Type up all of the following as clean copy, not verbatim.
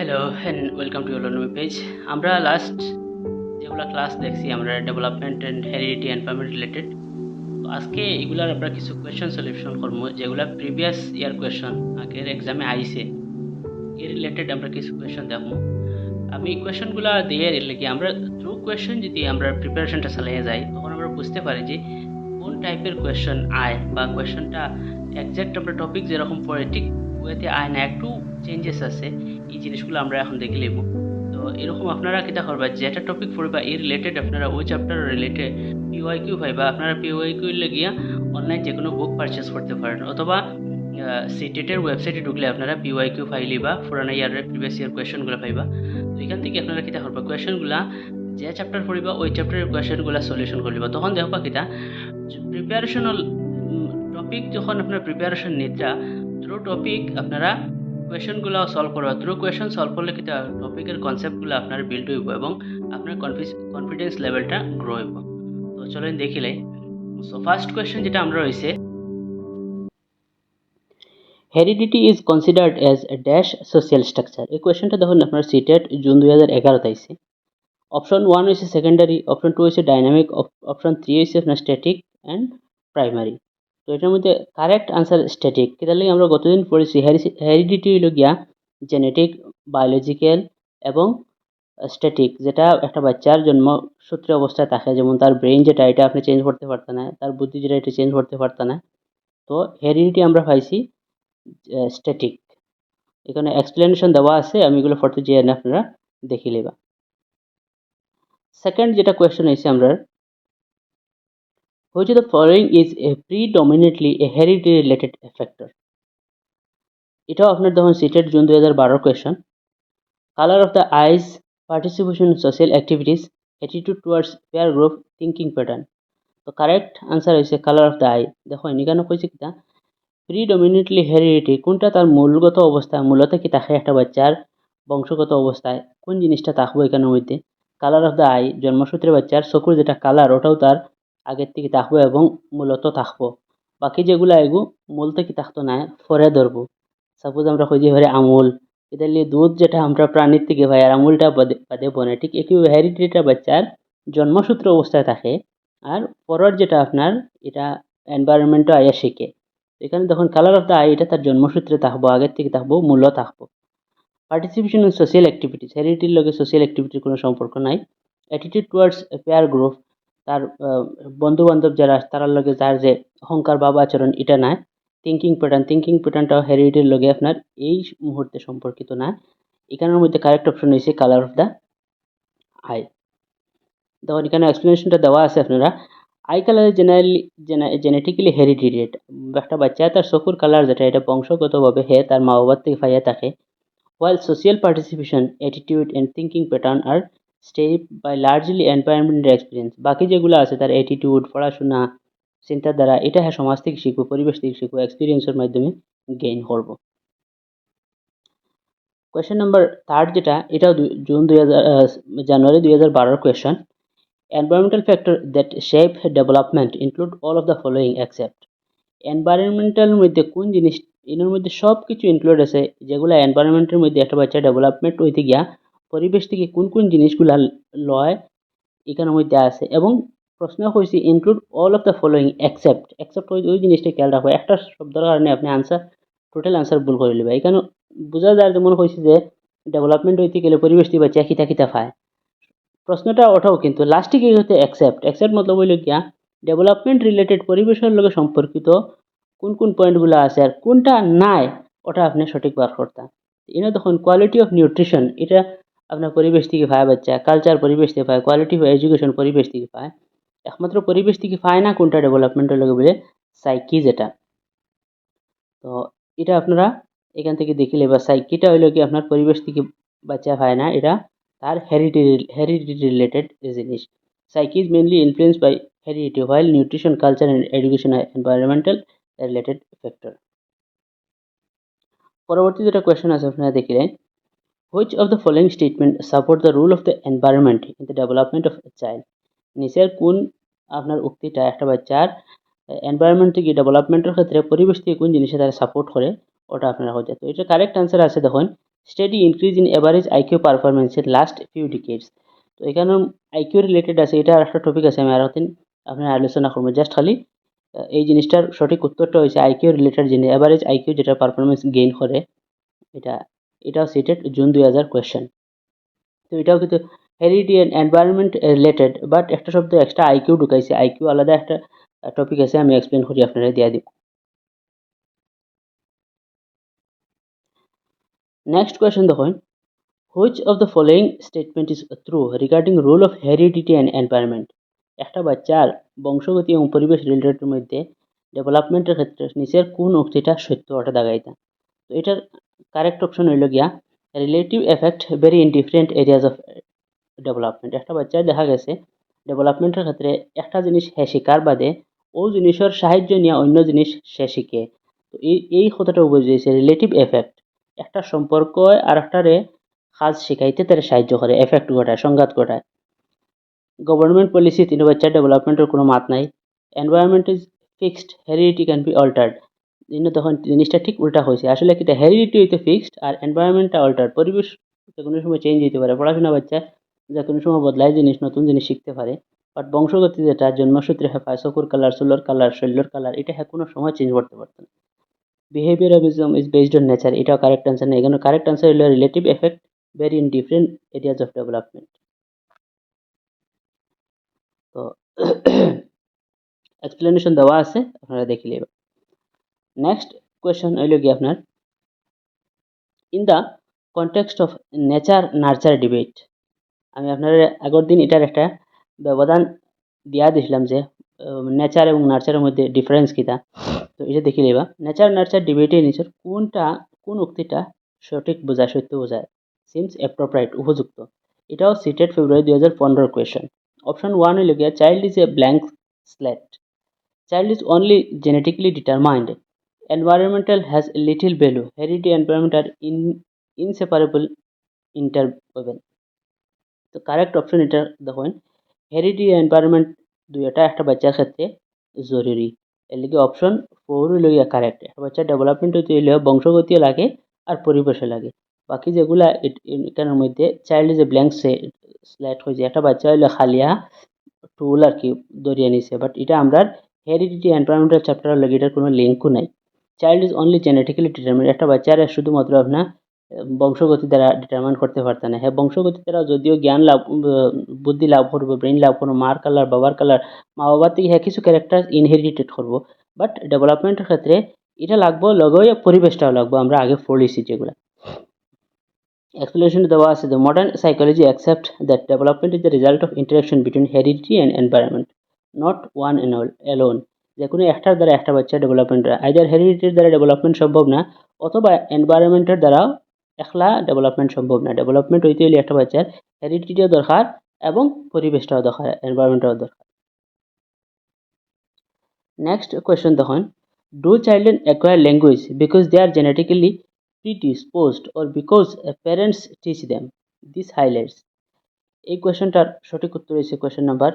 Hello and welcome to your page. আমরা last যেগুলো class দেখছি আমরা development and heredity environment related. তো আজকে এগুলার আমরা কিছু কোয়েশ্চন সলিউশন করবো যেগুলো প্রিভিয়াস ইয়ার কোয়েশ্চন আগের এক্সামে আইছে এর রিলেটেড আমরা কিছু কোয়েশ্চন দেখবো। আমি কোয়েশ্চনগুলো দিয়ে কি আমরা থ্রু কোয়েশ্চন যদি আমরা প্রিপারেশনটা চালিয়ে যাই তখন আমরা বুঝতে পারি যে কোন টাইপের কোয়েশ্চন আয় বা কোয়েশ্চনটা একজ্যাক্ট আমরা টপিক যেরকম পড়ে ঠিক ওয়েতে আয় না, একটু চেঞ্জেস আছে। এই জিনিসগুলো আমরা এখন দেখে নেব। তো এরকম আপনারা কিতা করবা যেটা টপিক পড়বা এই রিলেটেড আপনারা ওই চ্যাপ্টার রিলেটেড পিওয়াই কিউ পাইবা। আপনারা পিওয়াই কিউ গিয়া অনলাইন যে কোনো বুক পারচেস করতে পারেন, অথবা সিটেটের ওয়েবসাইটে ঢুকলে আপনারা পিওয়াই কিউ ফাইলি বা পুরানো ইয়ারের প্রিভিয়াস ইয়ার কোয়েশনগুলো পাইবা। তো এখান থেকে আপনারা কিতা করবা কোয়েশনগুলা যে চ্যাপ্টার পড়িবা ওই চ্যাপ্টারের কোয়েশনগুলো সলিউশন করবা। তখন দেখবা কিতা প্রিপারেশনাল টপিক যখন আপনার প্রিপারেশন নিতা থ্রু টপিক আপনারা কোয়েশনগুলো সলভ করবা। থ্রু কোয়েশন সলভ করলে কিতা টপিকের কনসেপ্টগুলো আপনার বিল্ড হইব এবং আপনার কনফিডেন্স লেভেলটা গ্রো হইব। তো চলেন দেখিলে। সো ফার্স্ট কোয়েশ্চন যেটা আমরা রয়েছে, heredity is considered as a dash social structure. এই কোয়েশ্চনটা দেখুন আপনার সিটেট জুন 2011 আইছে। অপশন 1 হয়েছে সেকেন্ডারি, অপশন 2 হয়েছে ডাইনামিক, অপশন 3 হয়েছে আপনার স্ট্যাটিক অ্যান্ড প্রাইমারি। তো এটার মধ্যে কারেক্ট আনসার স্ট্যাটিক। কেতার লাগে আমরা গতদিন পড়েছি হেরিডিটি হইল গিয়া জেনেটিক, বায়োলজিক্যাল এবং স্ট্যাটিক, যেটা একটা বাচ্চার জন্মসূত্রে অবস্থায় থাকে, যেমন তার ব্রেইন যেটা এটা আপনি চেঞ্জ করতে পারতেন না, তার বুদ্ধি যেটা এটা চেঞ্জ করতে পারতেন না। তো হেরিডিটি আমরা পাইছি স্ট্যাটিক। এখানে এক্সপ্লেনেশন দেওয়া আছে, আমি এগুলো ফটো যে আপনারা দেখে নেবা। সেকেন্ড যেটা কোয়েশ্চেন হয়েছে আমরা, which of the following is a predominantly a heredity related factor? এটাও আপনার তখন CTET June 2012 question. Colour of the eyes, participation in social activities, attitude towards peer group, thinking pattern. তো কারেক্ট আনসার হয়েছে colour of the eye. দেখো এখানে কইছে কিনা predominantly heredity, কোনটা তার মূলগত অবস্থা, মূলত কি থাকে একটা বাচ্চার বংশগত অবস্থায় কোন জিনিসটা থাকবো এখানের মধ্যে। কালার অফ দ্য আই, জন্মসূত্রে বাচ্চার চকুর যেটা কালার ওটাও তার আগের থেকে থাকবো এবং মূলত থাকবো। বাকি যেগুলো এগু মূল থেকে থাকতো না ফরে ধরবো। সাপোজ আমরা কই যে হরে আমুল, এটা নিয়ে দুধ যেটা আমরা প্রাণীর থেকে পাই আর আমুলটা বাদে বাদে বনে, ঠিক একই হেরিডিটিটা বাচ্চার জন্মসূত্র অবস্থায় থাকে আর পরের যেটা আপনার এটা এনভায়রনমেন্টও আয়া শিখে। এখানে দেখুন কালার অফ দ্য আই এটা তার জন্মসূত্রে থাকবো, আগের থেকে থাকবো, মূল্য থাকবো। পার্টিসিপেশন ইন সোশ্যাল অ্যাক্টিভিটিস, হেরিডিটির লগে সোশ্যাল অ্যাক্টিভিটির কোনো সম্পর্ক নাই। অ্যাটিটিউড টুয়ার্ডস পেয়ার গ্রুপ, তার বন্ধু বান্ধব যারা তার লগে তার যে অহংকার বা আচরণ এটা নাই। থিঙ্কিং প্যাটার্নটাও হেরিডিটির লগে আপনার এই মুহূর্তে সম্পর্কিত না। এখানের মধ্যে কারেক্ট অপশন হয়েছে কালার অফ দ্য আই। দেখুন এখানে এক্সপ্লেনেশনটা দেওয়া আছে আপনারা। Eye colour generally genetically heredited. একটা বাচ্চা তার চকুর কালার যেটা এটা বংশগতভাবে হে তার মা বাবার থেকে পাইয়া থাকে। While social participation, attitude and thinking pattern are shaped by largely environmental experience, বাকি যেগুলো আছে তার অ্যাটিটিউড, পড়াশোনা, চিন্তাধারা এটা হ্যাঁ সমাজ থেকে শিখবো, পরিবেশ থেকে শিখবো, এক্সপিরিয়েন্সের মাধ্যমে গেইন করবো। কোয়েশ্চেন নাম্বার থার্ড যেটা এটাও জানুয়ারি 2012 question. Environmental factors that shape development include all of the following except. Environmental মধ্যে কোন জিনিস এর মধ্যে সব কিছু ইনক্লুড আছে যেগুলো এনভায়রনমেন্টের মধ্যে একটা বাচ্চা ডেভেলপমেন্ট হইতে গিয়া পরিবেশ থেকে কোন কোন জিনিসগুলা লয় এখানের মধ্যে আছে। এবং প্রশ্ন হয়েছে include all of the following except ওই জিনিসটা খেয়াল রাখবো। একটা শব্দের কারণে আপনি আনসার টোটাল আনসার ভুল করে নেবে। এখানে বোঝা যায় যেমন হয়েছে যে ডেভেলপমেন্ট হইতে গেলে পরিবেশ থেকে বাচ্চা খিতা খিতা পায়, প্রশ্নটা ওঠাও কিন্তু লাস্টে কি হতে অ্যাকসেপ্ট মতলব হইল গিয়া ডেভেলপমেন্ট রিলেটেড পরিবেশের লগে সম্পর্কিত কোন কোন পয়েন্টগুলো আছে আর কোনটা নাই ওটা আপনি সঠিক বার করতে। এনে দেখুন কোয়ালিটি অফ নিউট্রিশন এটা আপনার পরিবেশ থেকে পায় বাচ্চা, কালচার পরিবেশ থেকে পায়, কোয়ালিটি অফ এডুকেশন পরিবেশ থেকে পায়। একমাত্র পরিবেশ থেকে পায় না কোনটা ডেভেলপমেন্টের লগে বলে সাইকি যেটা। তো এটা আপনারা এখান থেকে দেখিলে বা সাইকিটা হইল কি আপনার পরিবেশ থেকে বাচ্চা পায় না, এটা তার হেরিডিটি রিলেটেড জিনিস। Psyche is mainly influenced by heredity, while nutrition, culture, and education are environmental related factor. পরবর্তী যেটা কোয়েশ্চেন আছে আপনারা দেখিলেন, which of the following statement support the role of the environment in the development of a child? নিচের কোন আপনার উক্তিটা একটা বাচ্চার এনভায়রনমেন্ট থেকে ডেভেলপমেন্টের ক্ষেত্রে পরিবেশ থেকে কোন জিনিসে তারা সাপোর্ট করে ওটা আপনারা হয়ে যায়। তো এটা কারেক্ট আনসার আছে দেখুন steady increase in average IQ পারফরমেন্সের লাস্ট ফিউ ডিকেডস। তো এখানে আইকিউ রিলেটেড আছে, এটা আর একটা টপিক আছে, আমি আর একদিন আপনার আলোচনা করবো। জাস্ট খালি এই জিনিসটার সঠিক উত্তরটা হয়েছে আইকিউ রিলেটেড জিনিস, এভারেজ আইকিউ যেটা পারফরমেন্স গেইন করে, এটা এটাও সিটেড জুন 2000 কোয়েশ্চেন। তো এটাও কিন্তু heredity and environment related, but একটা শব্দ এক্সট্রা আইকিউ ঢুকাইছে, আইকিউ আলাদা একটা টপিক আছে, আমি এক্সপ্লেন করি আপনারা দিয়া দিব। নেক্সট কোয়েশ্চেন দেখুন, which of the following statement is true regarding role of heredity and environment. একটা বাচ্চার বংশগতি এবং পরিবেশ রিলেটেড মধ্যে ডেভেলপমেন্টের ক্ষেত্রে নিচের কোন উক্তিটা সত্য ওটা দাগাইতা। তো এটার কারেক্ট অপশন হইল গিয়া relative effect very in different areas of development. একটা বাচ্চার দেখা গেছে ডেভেলপমেন্টের ক্ষেত্রে একটা জিনিস সে শিকার বাদে ও জিনিসের সাহায্য নিয়ে অন্য জিনিস সে শিখে। তো এই কথাটা বুঝিয়েছে রিলেটিভ এফেক্ট, একটা সম্পর্ক আর একটারে কাজ শিখাইতে তারা সাহায্য করে, এফেক্ট ঘটায়, সংঘাত ঘটায়। গভর্নমেন্ট পলিসি তিন বাচ্চার ডেভেলপমেন্টের কোনো মাত নাই। Environment is fixed, heredity can be altered. তখন জিনিসটা ঠিক উল্টা হয়েছে, আসলে কি হেরিডিটি হইতে ফিক্সড আর এনভায়রনমেন্টটা অল্টার্ড, পরিবেশ যে কোনো সময় চেঞ্জ হতে পারে, পড়াশোনা বাচ্চা যে কোনো সময় বদলায় জিনিস, নতুন জিনিস শিখতে পারে। বাট বংশগতি যেটা জন্মসূত্রে হেফায় চকুর কালার, চুলোর কালার, শৈল্যর কালার, এটা কোনো সময় চেঞ্জ করতে পারতো না। Behaviourism is based on nature, এটাও কারেক্ট অ্যান্সার না। এখানে কারেক্ট অ্যান্সার হলো relative effect very in different areas of development. তো এক্সপ্লেনেশন দেওয়া আছে, আপনারা দেখে নেবেন। নেক্সট কোয়েশ্চন হইল কি আপনার, in the context of nature nurture debate. আমি আপনার আগের দিন এটার একটা ব্যবধান দিয়া দিছিলাম যে নেচার এবং নার্চারের মধ্যে ডিফারেন্স কিটা। তো এটা দেখে নেবা, নেচার নার্চার ডিবেটের নিচের কোন উক্তিটা সঠিক বোঝায়, সত্য বোঝায়, সিমস অ্যাপ্রোপ্রিয়েট, উপযুক্ত। এটাও সিটেড ফেব্রুয়ারি 2015 কোয়েশ্চন। অপশন 1 হইল গিয়া child is a blank slate, child is only genetically determined, environmental has little value, heredity and environment are inseparable interwoven। তো কারেক্ট অপশন এটা দেখুন, হেরিডিটি এনভায়রনমেন্ট দুইটা একটা বাচ্চার ক্ষেত্রে জরুরি, এর লিগে অপশন 4 হইল গিয়া কারেক্ট। একটা বাচ্চার ডেভেলপমেন্ট হইতে হইলে বংশগতিও লাগে আর পরিবেশে লাগে। বাকি যেগুলা এটার মধ্যে child is a blank slate হয়েছে, একটা বাচ্চা হইলে খালিয়া টুল আর কি ধরিয়ে নিছে, বাট এটা আমরা হেরিডিটি এনভায়রনমেন্টাল চ্যাপ্টারের লগে এটার কোনো লিঙ্কও নাই। Child is only genetically determined, একটা বাচ্চারা শুধুমাত্র আপনার বংশগতি দ্বারা ডিটারমাইন করতে পারত না। হ্যাঁ, বংশগতি দ্বারা যদিও জ্ঞান লাভ, বুদ্ধি লাভ করবো, ব্রেইন লাভ করবো, মার কালার, বাবার কালার, মা বাবার থেকে হ্যাঁ কিছু ক্যারেক্টার ইনহেরিটেড করবো, বাট ডেভেলপমেন্টের ক্ষেত্রে এটা লাগবো, লগে পরিবেশটাও লাগবো, আমরা আগে পড়েছি যেগুলা। Explanation দেওয়া আছে, the modern psychology accepts that development is the result of interaction between heredity and environment, not one and all alone। যে কোনো একটার দ্বারা একটা বাচ্চার ডেভেলপমেন্ট হয়, আইদার হেরিডিটির দ্বারা ডেভেলপমেন্ট সম্ভব না, অথবা এনভায়রনমেন্টের দ্বারাও একলা ডেভেলপমেন্ট সম্ভব না। ডেভেলপমেন্ট হইতে হলে একটা বাচ্চার হেরিডিটিও দরকার এবং পরিবেশটাও দরকার, এনভায়রনমেন্টটাও দরকার। নেক্সট কোয়েশ্চন দেখুন, do children acquire language because they are genetically predisposed or because parents teach them, this highlights। এই কোয়েশ্চনটার সঠিক উত্তর হচ্ছে question number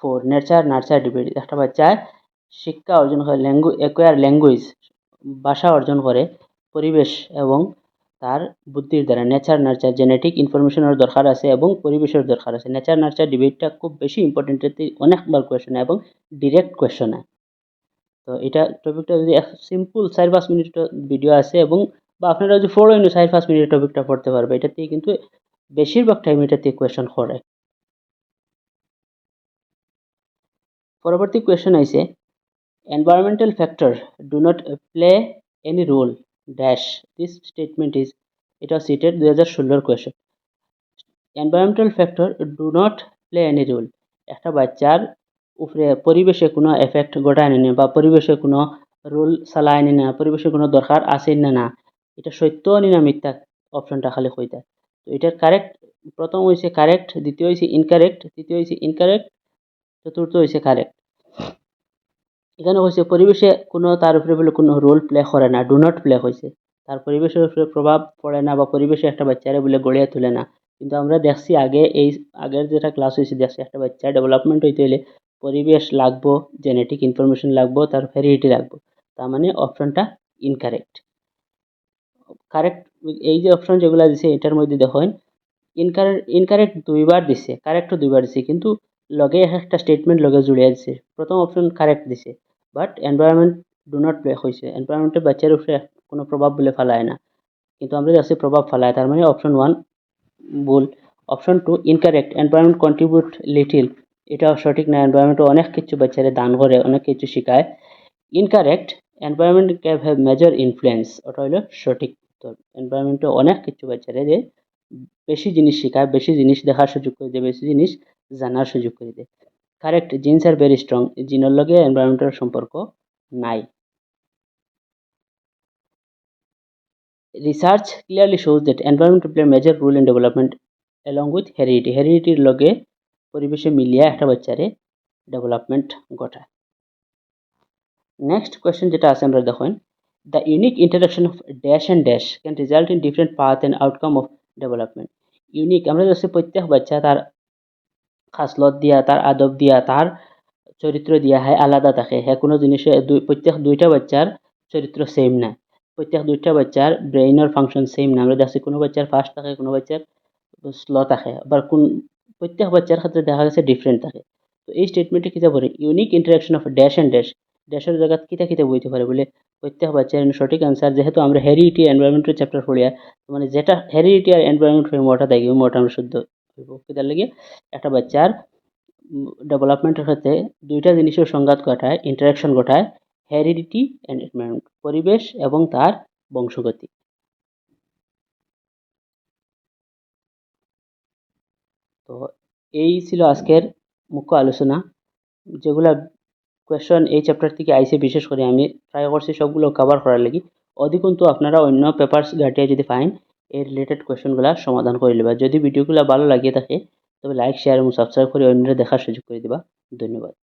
4, nature nurture debate. একটা বাচ্চার শিক্ষা অর্জন করে, অ্যাকোয়ার ল্যাঙ্গুয়েজ, ভাষা অর্জন করে পরিবেশ এবং তার বুদ্ধির দ্বারা। নেচার নার্চার, জেনেটিক ইনফরমেশনের দরকার আছে এবং পরিবেশের দরকার আছে। নেচার নার্চার ডিবেটটা খুব বেশি ইম্পর্টেন্ট, অনেকবার কোয়েশ্চন এবং ডিরেক্ট কোয়েশ্চন। তো এটা টপিকটা যদি সিম্পল 4-5 মিনিটের ভিডিও আছে, এবং বা আপনারা যদি 4-5 মিনিটের টপিকটা পড়তে পারবে, এটাতেই কিন্তু বেশিরভাগ টাইম এটাতে কোয়েশ্চন করে। পরবর্তী কোয়েশ্চন আইছে, environmental factor do not play any role dash, this statement is, এটা cited 2016 question. Environmental factor do not play any role, একটা বাচ্চার উপরে পরিবেশে কোনো এফেক্ট ঘটায় না, বা পরিবেশে কোনো রোল চালায় না, পরিবেশে কোনো দরকার আছে না, এটা সত্য নি না মিথ্যা, অপশনটা খালি কইতা। তো এটার কারেক্ট, প্রথম হয়েছে কারেক্ট, দ্বিতীয় হয়েছে ইনকারেক্ট, তৃতীয় হয়েছে ইনকারেক্ট, চতুর্থ হয়েছে কারেক্ট। এখানে হয়েছে পরিবেশে কোনো তার উপরে বলে কোনো রোল প্লে করে না, ডু নট প্লে হয়েছে, তার পরিবেশের উপরে প্রভাব পড়ে না, বা পরিবেশে একটা বাচ্চারে বলে গড়িয়া তুলে না। কিন্তু আমরা দেখছি আগে, এই আগের যেটা ক্লাস হয়েছে দেখছি একটা বাচ্চা ডেভেলপমেন্ট হইতে হলে পরিবেশ লাগবো, জেনেটিক ইনফরমেশন লাগবো, তার হেরিডিটি লাগবো। তার মানে অপশনটা ইনকারেক্ট। কারেক্ট এই যে অপশন যেগুলো দিছে এটার মধ্যে দেখেন ইনকারেক্ট দুইবার দিছে, কারেক্টও দুইবার দিছে, কিন্তু লগে একটা স্টেটমেন্ট লগে জুড়িয়ে দিছে। প্রথম অপশন কারেক্ট দিছে, but environment do not play হয়েছে, এনভায়রনমেন্টে বাচ্চার উপরে কোনো প্রভাব বলে ফেলায় না, কিন্তু আমরা যাচ্ছি প্রভাব ফেলায়, তার মানে অপশন ওয়ান ভুল। Option two incorrect, environment contribute little, এটাও সঠিক না, এনভায়রনমেন্ট অনেক কিছু বাচ্চারা দান করে, অনেক কিছু শেখায়। Incorrect, environment can have major influence, ওটা হলো সঠিক উত্তর। এনভায়রনমেন্টে অনেক কিছু বাচ্চারা যে বেশি জিনিস শেখায়, বেশি জিনিস দেখার সুযোগ করে দেয়, বেশি জিনিস জানার সুযোগ করে দেয়। Correct, jeans are very strong, জিনের লগে এনভায়রনমেন্টের সম্পর্ক নাই। Research clearly shows that environment play a major role in development along with heredity, হেরিডিটির লগে পরিবেশে মিলিয়ে একটা বাচ্চারে ডেভেলপমেন্ট ঘটায়। নেক্সট কোয়েশ্চেন যেটা আছে আমরা দেখেন, the unique interaction of dash and dash can result in different path and outcome of development. Unique, আমরা যাচ্ছে প্রত্যেক বাচ্চা তার খাসলত দিয়া, তার আদব দিয়া, তার চরিত্র দিয়া হয় আলাদা থাকে, হ্যাঁ কোনো জিনিসে প্রত্যেক দুইটা বাচ্চার চরিত্র সেম না, প্রত্যেক দুইটা বাচ্চার ব্রেইনের ফাংশন সেম না। আমরা দেখছি কোনো বাচ্চার ফাস্ট থাকে, কোনো বাচ্চার স্লো থাকে, আবার কোন প্রত্যেক বাচ্চার ক্ষেত্রে দেখা গেছে ডিফারেন্ট থাকে। তো এই স্টেটমেন্টে কিতা বলে, unique interaction of dash and dash, ড্যাশের জায়গা কিতা কিতা বইতে পারে বলে প্রত্যেক বাচ্চার সঠিক আনসার, যেহেতু আমরা হেরিডিটি এনভায়রনমেন্টের চ্যাপ্টার পড়িয়া, মানে যেটা হেরিডিটি আর এনভায়রনমেন্ট মোটা দেখি মোটা আমরা শুদ্ধ হইব কিতার লাগে একটা বাচ্চার ডেভেলপমেন্টের ক্ষেত্রে দুইটা জিনিসের সংঘাত ঘটায়, ইন্টারাকশন ঘটায়, হেরিডিটি অ্যান্ড এনভায়রনমেন্ট, পরিবেশ এবং তার বংশগতি। তো এই ছিল আজকের মুখ্য আলোচনা, যেগুলা কোয়েশ্চন এই চ্যাপ্টার থেকে আইসে, বিশেষ করে আমি ট্রাই করছি সবগুলো কভার করার লাগি। অধিকন্তু আপনারা অন্য পেপারস ঘাটিয়ে যদি পাইন এই রিলেটেড কোয়েশ্চনগুলা সমাধান করে নেবা। যদি ভিডিওগুলো ভালো লাগিয়ে থাকে তবে লাইক, শেয়ার এবং সাবস্ক্রাইব করে অন্যরা দেখার সুযোগ করে দিবা। ধন্যবাদ।